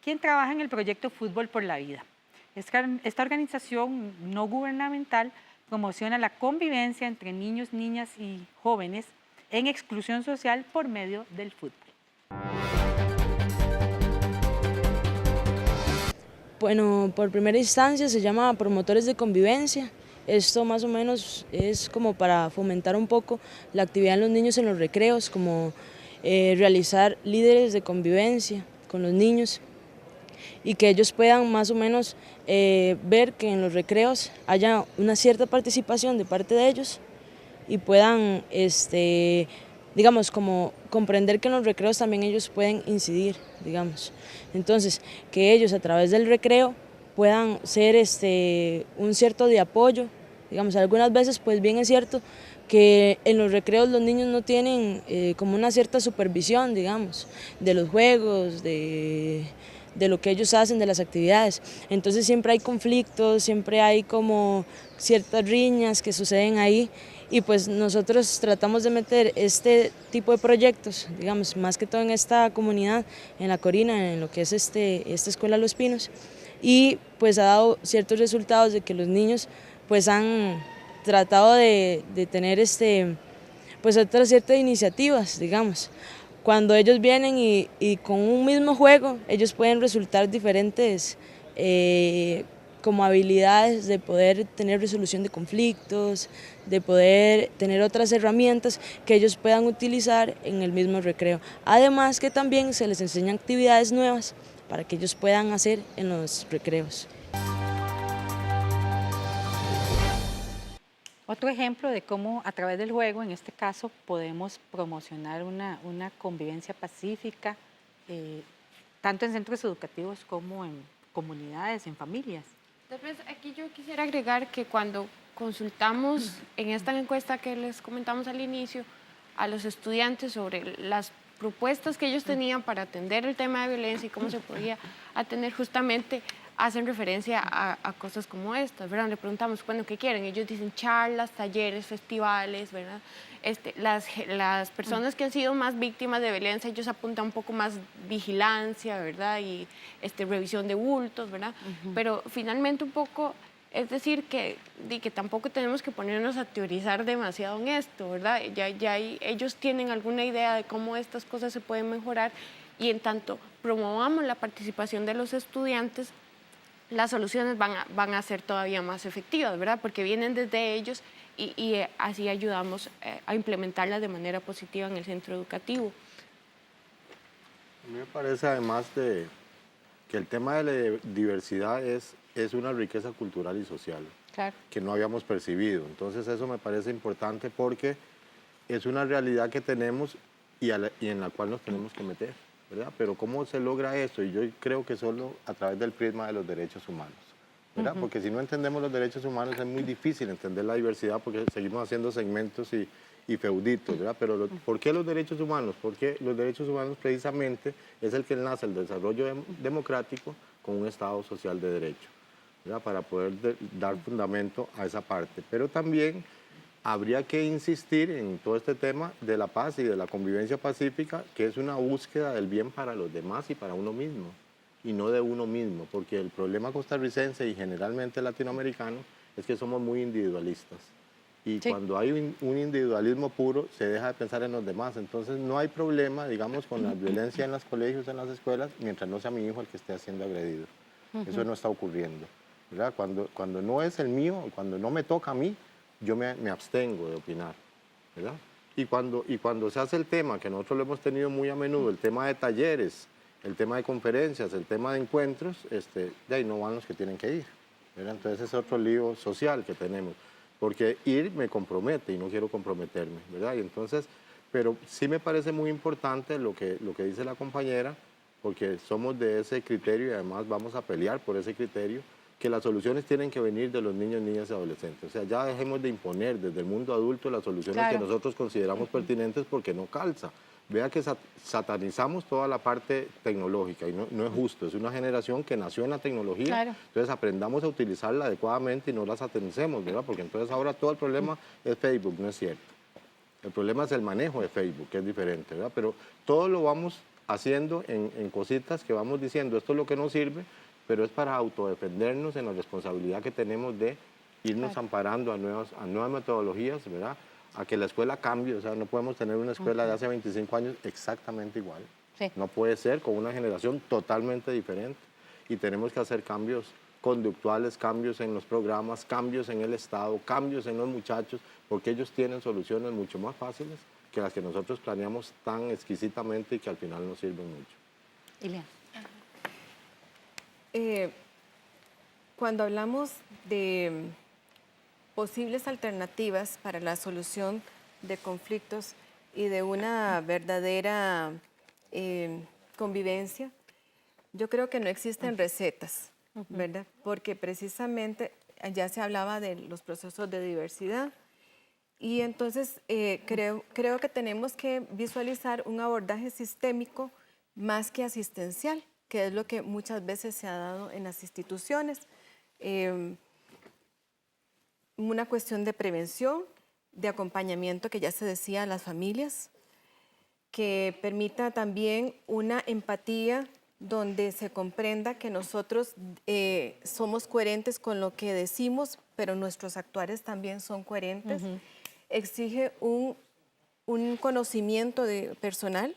quien trabaja en el proyecto Fútbol por la Vida. Esta organización no gubernamental promociona la convivencia entre niños, niñas y jóvenes en exclusión social por medio del fútbol. Bueno, por primera instancia se llama promotores de convivencia. Esto más o menos es como para fomentar un poco la actividad en los niños en los recreos, como realizar líderes de convivencia con los niños y que ellos puedan más o menos ver que en los recreos haya una cierta participación de parte de ellos y puedan, digamos, como comprender que en los recreos también ellos pueden incidir, digamos. Entonces, que ellos a través del recreo puedan ser un cierto de apoyo, digamos, algunas veces pues bien es cierto que en los recreos los niños no tienen como una cierta supervisión, digamos, de los juegos, de lo que ellos hacen, de las actividades. Entonces siempre hay conflictos, siempre hay como ciertas riñas que suceden ahí y pues nosotros tratamos de meter este tipo de proyectos, digamos, más que todo en esta comunidad, en La Corina, en lo que es esta Escuela Los Pinos, y pues ha dado ciertos resultados de que los niños pues han tratado de tener pues otras ciertas iniciativas, digamos. Cuando ellos vienen y con un mismo juego, ellos pueden resultar diferentes como habilidades de poder tener resolución de conflictos, de poder tener otras herramientas que ellos puedan utilizar en el mismo recreo. Además que también se les enseñan actividades nuevas para que ellos puedan hacer en los recreos. Otro ejemplo de cómo a través del juego, en este caso, podemos promocionar una convivencia pacífica, tanto en centros educativos como en comunidades, en familias. Tal vez aquí yo quisiera agregar que cuando consultamos en esta encuesta que les comentamos al inicio a los estudiantes sobre las propuestas que ellos tenían para atender el tema de violencia y cómo se podía atender, justamente hacen referencia a cosas como estas, ¿verdad? Le preguntamos, bueno, ¿qué quieren? Ellos dicen charlas, talleres, festivales, ¿verdad? Las personas que han sido más víctimas de violencia, ellos apuntan un poco más vigilancia, ¿verdad? Y revisión de bultos, ¿verdad? Pero finalmente un poco, es decir, que tampoco tenemos que ponernos a teorizar demasiado en esto, ¿verdad? Ellos tienen alguna idea de cómo estas cosas se pueden mejorar y en tanto promovamos la participación de los estudiantes, las soluciones van a ser todavía más efectivas, ¿verdad? Porque vienen desde ellos y así ayudamos a implementarlas de manera positiva en el centro educativo. A mí me parece además que el tema de la diversidad es una riqueza cultural y social, claro, que no habíamos percibido. Entonces eso me parece importante porque es una realidad que tenemos y en la cual nos tenemos que meter, ¿verdad? Pero ¿cómo se logra eso? Y yo creo que solo a través del prisma de los derechos humanos, ¿verdad? Porque si no entendemos los derechos humanos es muy difícil entender la diversidad porque seguimos haciendo segmentos y feuditos, ¿verdad? Pero ¿por qué los derechos humanos? Porque los derechos humanos precisamente es el que nace el desarrollo democrático con un Estado social de derecho, ¿verdad? Para poder dar fundamento a esa parte. Pero también habría que insistir en todo este tema de la paz y de la convivencia pacífica, que es una búsqueda del bien para los demás y para uno mismo, y no de uno mismo, porque el problema costarricense y generalmente latinoamericano es que somos muy individualistas. Y sí, cuando hay un individualismo puro, se deja de pensar en los demás. Entonces no hay problema, digamos, con la violencia en los colegios, en las escuelas, mientras no sea mi hijo el que esté siendo agredido. Eso no está ocurriendo, ¿verdad? Cuando no es el mío, cuando no me toca a mí, yo me abstengo de opinar, ¿verdad? Y cuando se hace el tema, que nosotros lo hemos tenido muy a menudo, el tema de talleres, el tema de conferencias, el tema de encuentros, de ahí no van los que tienen que ir, ¿verdad? Entonces es otro lío social que tenemos, porque ir me compromete y no quiero comprometerme, ¿verdad? Y entonces, pero sí me parece muy importante lo que dice la compañera, porque somos de ese criterio y además vamos a pelear por ese criterio, que las soluciones tienen que venir de los niños, niñas y adolescentes. O sea, ya dejemos de imponer desde el mundo adulto las soluciones que nosotros consideramos pertinentes porque no calza. Vea que satanizamos toda la parte tecnológica y no es justo. Es una generación que nació en la tecnología, entonces aprendamos a utilizarla adecuadamente y no la satanicemos, ¿verdad? Porque entonces ahora todo el problema es Facebook, no es cierto. El problema es el manejo de Facebook, que es diferente, ¿verdad? Pero todo lo vamos haciendo en cositas que vamos diciendo, esto es lo que nos sirve, pero es para autodefendernos en la responsabilidad que tenemos de irnos amparando a nuevas metodologías, ¿verdad? A que la escuela cambie, o sea, no podemos tener una escuela de hace 25 años exactamente igual. Sí. No puede ser con una generación totalmente diferente y tenemos que hacer cambios conductuales, cambios en los programas, cambios en el Estado, cambios en los muchachos, porque ellos tienen soluciones mucho más fáciles que las que nosotros planeamos tan exquisitamente y que al final nos sirven mucho. Ileana. Cuando hablamos de posibles alternativas para la solución de conflictos y de una verdadera convivencia, yo creo que no existen recetas, ¿verdad? Porque precisamente ya se hablaba de los procesos de diversidad y entonces creo que tenemos que visualizar un abordaje sistémico más que asistencial, que es lo que muchas veces se ha dado en las instituciones. Una cuestión de prevención, de acompañamiento, que ya se decía, a las familias, que permita también una empatía donde se comprenda que nosotros somos coherentes con lo que decimos, pero nuestros actuares también son coherentes. Exige un conocimiento personal,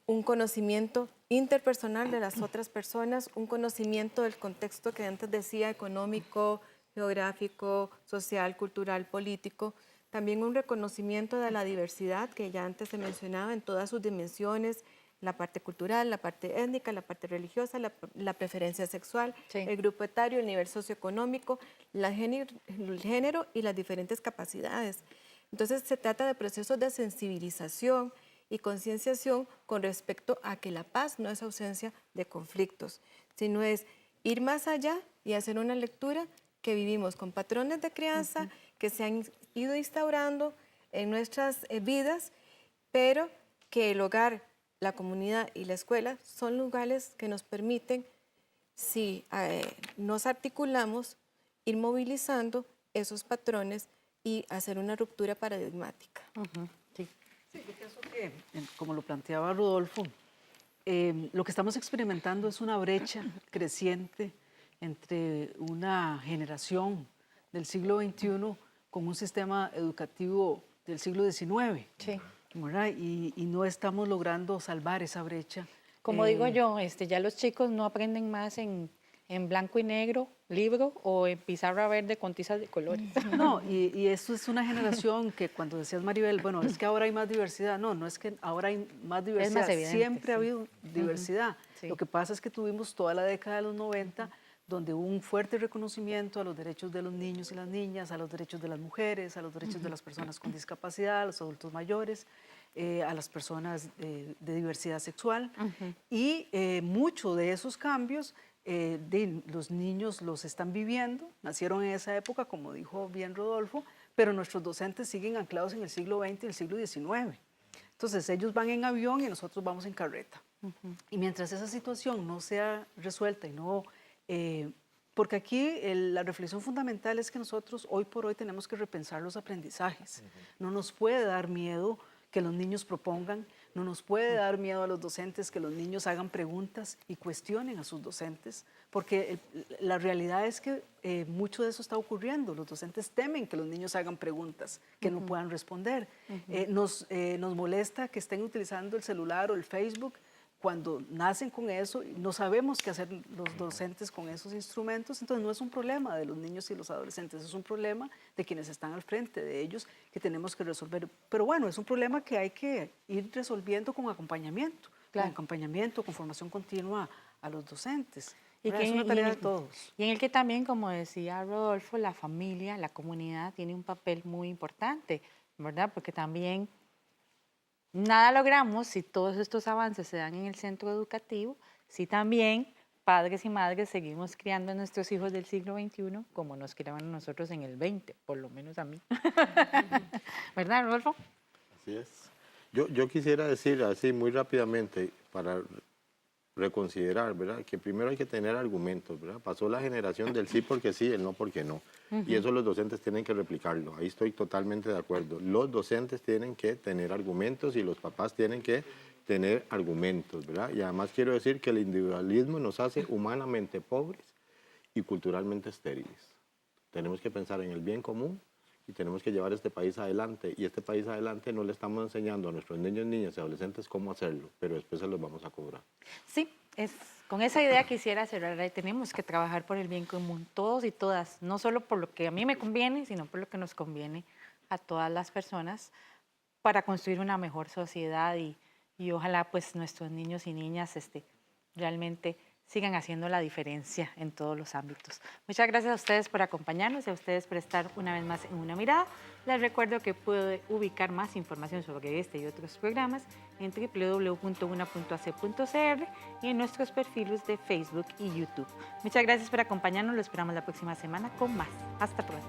un conocimiento interpersonal de las otras personas, un conocimiento del contexto que antes decía, económico, geográfico, social, cultural, político, también un reconocimiento de la diversidad que ya antes se mencionaba en todas sus dimensiones, la parte cultural, la parte étnica, la parte religiosa, la preferencia sexual, Sí. el grupo etario, el nivel socioeconómico, el género y las diferentes capacidades. Entonces se trata de procesos de sensibilización y concienciación con respecto a que la paz no es ausencia de conflictos, sino es ir más allá y hacer una lectura que vivimos con patrones de crianza que se han ido instaurando en nuestras vidas, pero que el hogar, la comunidad y la escuela son lugares que nos permiten, si nos articulamos, ir movilizando esos patrones y hacer una ruptura paradigmática. Sí, yo pienso que, como lo planteaba Rodolfo, lo que estamos experimentando es una brecha creciente entre una generación del siglo XXI con un sistema educativo del siglo XIX. Sí. ¿Verdad? Y no estamos logrando salvar esa brecha. Como digo yo, ya los chicos no aprenden más en blanco y negro, libro, o en pizarra verde con tizas de colores. No, y eso es una generación que cuando decías, Maribel, bueno, es que ahora hay más diversidad. No, no es que ahora hay más diversidad. Es más evidente, Siempre ha sí. habido diversidad. Sí. Lo que pasa es que tuvimos toda la década de los 90 donde hubo un fuerte reconocimiento a los derechos de los niños y las niñas, a los derechos de las mujeres, a los derechos de las personas con discapacidad, a los adultos mayores, a las personas de diversidad sexual. Y muchos de esos cambios los niños los están viviendo, nacieron en esa época, como dijo bien Rodolfo, pero nuestros docentes siguen anclados en el siglo XX y el siglo XIX. Entonces ellos van en avión y nosotros vamos en carreta. Y mientras esa situación no sea resuelta y no... porque aquí la reflexión fundamental es que nosotros hoy por hoy tenemos que repensar los aprendizajes. No nos puede dar miedo que los niños propongan, no nos puede dar miedo a los docentes que los niños hagan preguntas y cuestionen a sus docentes, porque la realidad es que mucho de eso está ocurriendo. Los docentes temen que los niños hagan preguntas que no puedan responder. Nos molesta que estén utilizando el celular o el Facebook cuando nacen con eso, no sabemos qué hacer los docentes con esos instrumentos, entonces no es un problema de los niños y los adolescentes, es un problema de quienes están al frente de ellos que tenemos que resolver. Pero bueno, es un problema que hay que ir resolviendo con acompañamiento, con formación continua a los docentes. Y es una tarea de todos. Y en el que también, como decía Rodolfo, la familia, la comunidad tiene un papel muy importante, ¿verdad? Porque también nada logramos si todos estos avances se dan en el centro educativo, si también padres y madres seguimos criando a nuestros hijos del siglo XXI como nos criaban a nosotros en el XX, por lo menos a mí. ¿Verdad, Rodolfo? Así es. Yo quisiera decir así muy rápidamente para reconsiderar, ¿verdad? Que primero hay que tener argumentos, ¿verdad? Pasó la generación del sí porque sí, el no porque no. Y eso los docentes tienen que replicarlo. Ahí estoy totalmente de acuerdo. Los docentes tienen que tener argumentos y los papás tienen que tener argumentos, ¿verdad? Y además quiero decir que el individualismo nos hace humanamente pobres y culturalmente estériles. Tenemos que pensar en el bien común y tenemos que llevar este país adelante. Y este país adelante no le estamos enseñando a nuestros niños, niñas y adolescentes cómo hacerlo, pero después se los vamos a cobrar. Sí, con esa idea quisiera cerrar. Tenemos que trabajar por el bien común, todos y todas, no solo por lo que a mí me conviene, sino por lo que nos conviene a todas las personas para construir una mejor sociedad y ojalá pues nuestros niños y niñas realmente sigan haciendo la diferencia en todos los ámbitos. Muchas gracias a ustedes por acompañarnos y a ustedes por estar una vez más en Una Mirada. Les recuerdo que puede ubicar más información sobre este y otros programas en www.una.ac.cr y en nuestros perfiles de Facebook y YouTube. Muchas gracias por acompañarnos. Lo esperamos la próxima semana con más. Hasta pronto.